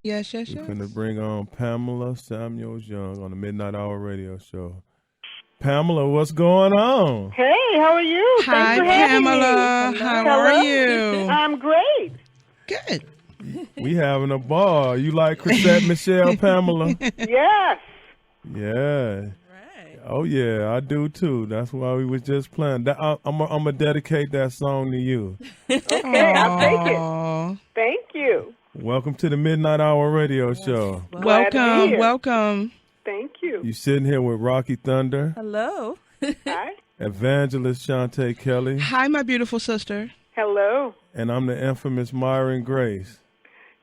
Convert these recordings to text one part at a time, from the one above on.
Yes, yes, We're finna yes. bring on Pamela Samuels Young on the Midnight Hour radio show. Pamela, what's going on? Hey, how are you? Thanks Hi, for having me. Pamela. How are Hello. you? I'm great. Good. We having a ball. You like Chrisette Michelle, Pamela? Yes. Yeah. Right. Oh yeah, I do too. That's why we was just playing. I'm gonna dedicate that song to you. Okay, I'll take it. Aw. Thank you. Welcome to the Midnight Hour radio show. Glad to be Welcome, here. welcome. Thank you. You sitting here with Rocky Thunder, Hello. Hi. Evangelist Shantae Kelly, Hi, my beautiful sister. Hello. and I'm the infamous Myron Grace.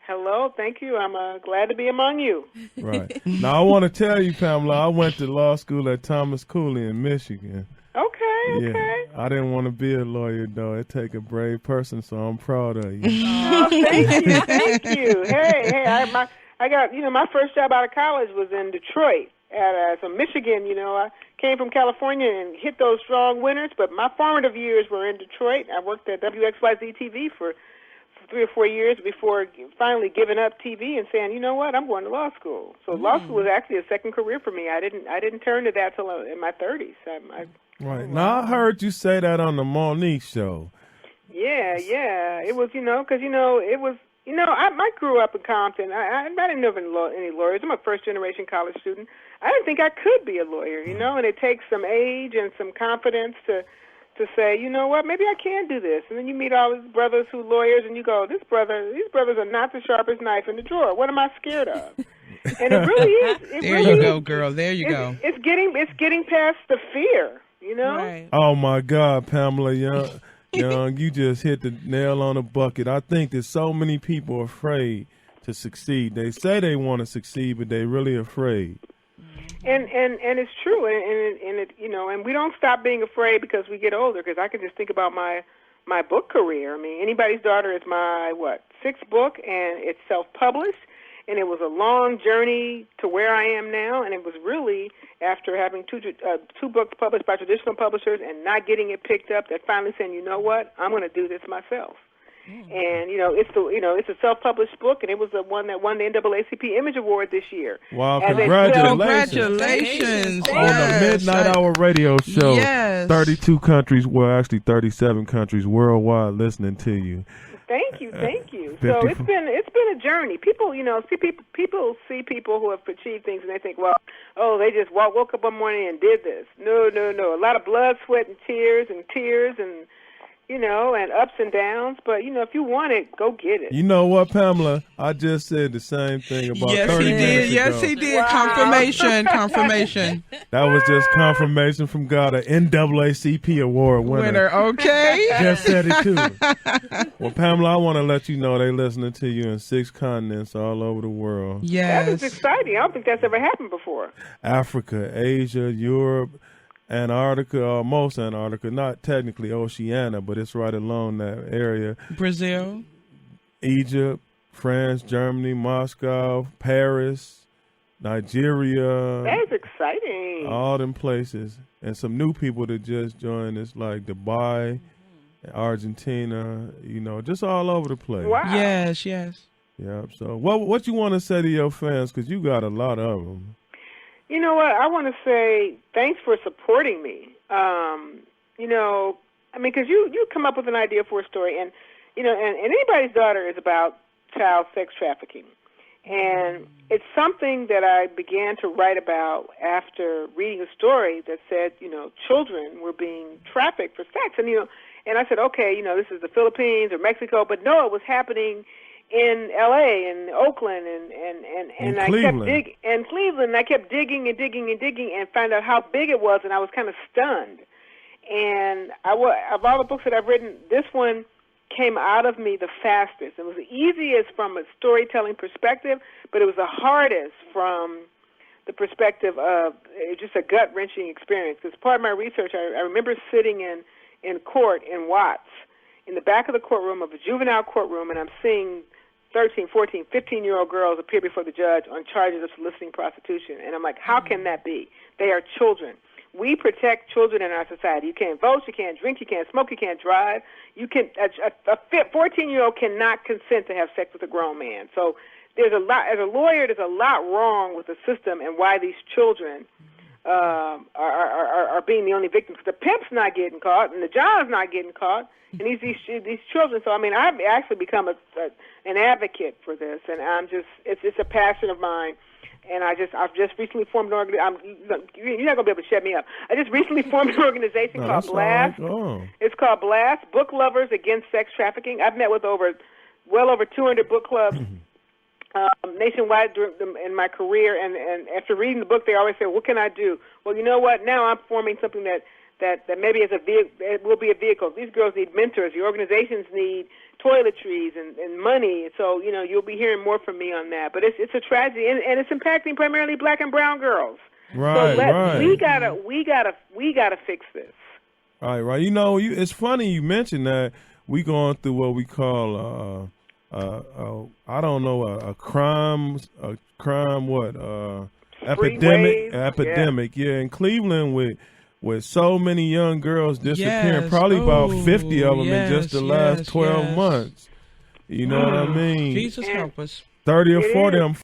Hello. Thank you. I'm glad to be among you. Right. Now I want to tell you, Pamela, I went to law school at Thomas Cooley in Michigan. Okay. Yeah. Okay. I didn't want to be a lawyer though. It take a brave person, so I'm proud of you. Oh, thank you. Thank you. Hey. I got my first job out of college was in Detroit at Michigan. I came from California and hit those strong winters, but my formative years were in Detroit. I worked at WXYZ TV for 3 or 4 years before finally giving up TV and saying, you know what, I'm going to law school. So law school was actually a second career for me. I didn't turn to that till in my 30s. Right. Now I heard you say that on the Monique show. Yeah. It was, I grew up in Compton. I didn't know any lawyers. I'm a first-generation college student. I didn't think I could be a lawyer, and it takes some age and some confidence to say, you know what, maybe I can do this. And then you meet all these brothers who are lawyers, and you go, these brothers are not the sharpest knife in the drawer. What am I scared of? And it really is. There you go, girl. There you go. It's getting past the fear, Right. Oh my God, Pamela Young, you just hit the nail on the bucket. I think that so many people are afraid to succeed. They say they want to succeed, but they're really afraid. And it's true, and we don't stop being afraid because we get older. Because I can just think about my book career. I mean, Anybody's Daughter is my sixth book, and it's self-published, and it was a long journey to where I am now. And it was really after having two books published by traditional publishers and not getting it picked up that finally saying, you know what, I'm going to do this myself. And it's a self-published book, and it was the one that won the NAACP Image Award this year. Wow! As Congratulations on the Midnight Hour radio show. Yes. 32 countries, well, actually 37 countries worldwide listening to you. Thank you. So it's been a journey. People, people see people who have achieved things, and they think, well, they just woke up one morning and did this. No. A lot of blood, sweat, and tears, and and ups and downs. But, if you want it, go get it. You know what, Pamela? I just said the same thing about 30 minutes ago. Yes, he did. Wow. Confirmation. That was just confirmation from God, an NAACP award winner. Okay. Just said it too. Well, Pamela, I want to let you know they listening to you in 6 continents all over the world. Yes. That is exciting. I don't think that's ever happened before. Africa, Asia, Europe, Antarctica, most Antarctica, not technically Oceania, but it's right along that area. Brazil, Egypt, France, Germany, Moscow, Paris, Nigeria. That's exciting. All them places. And some new people that just joined us, like Dubai, Argentina, just all over the place. Wow. yes. Yeah. So what you want to say to your fans, because you got a lot of them? You know what? I want to say thanks for supporting me. Because you come up with an idea for a story, and Anybody's Daughter is about child sex trafficking. And it's something that I began to write about after reading a story that said, children were being trafficked for sex. And I said, okay, this is the Philippines or Mexico, but no, it was happening in L.A. and Oakland and I Cleveland. kept digging, and Cleveland. I kept digging and found out how big it was, and I was kind of stunned. And of all the books that I've written, this one came out of me the fastest. It was the easiest from a storytelling perspective, but it was the hardest from the perspective of just a gut-wrenching experience. Because part of my research, I remember sitting in court in Watts, in the back of the courtroom of a juvenile courtroom, and I'm seeing 13, 14, 15-year-old girls appear before the judge on charges of soliciting prostitution. And I'm like, how can that be? They are children. We protect children in our society. You can't vote, you can't drink, you can't smoke, you can't drive. A 14-year-old cannot consent to have sex with a grown man. So there's a lot, as a lawyer, there's a lot wrong with the system and why these children are being the only victims. The pimp's not getting caught, and the John's not getting caught, and these children. So I mean, I've actually become an advocate for this, and it's a passion of mine. And I've just recently formed an organization. You're not gonna be able to shut me up. I just recently formed an organization called Blast. It's called Blast: Book Lovers Against Sex Trafficking. I've met with well over 200 book clubs nationwide in my career. And after reading the book, they always say, "What can I do?" Well, you know what? Now I'm forming something that maybe it will be a vehicle. These girls need mentors. The organizations need toiletries and money. So, you'll be hearing more from me on that. But it's a tragedy, and it's impacting primarily black and brown girls. Right, so right. We gotta fix this. Right. It's funny you mentioned that. We going through what we call I don't know, a crime epidemic. Yeah, in Cleveland with so many young girls disappearing, probably about 50 of them in just the last 12 months. You know what I mean? Jesus help us. 30 or 40 of them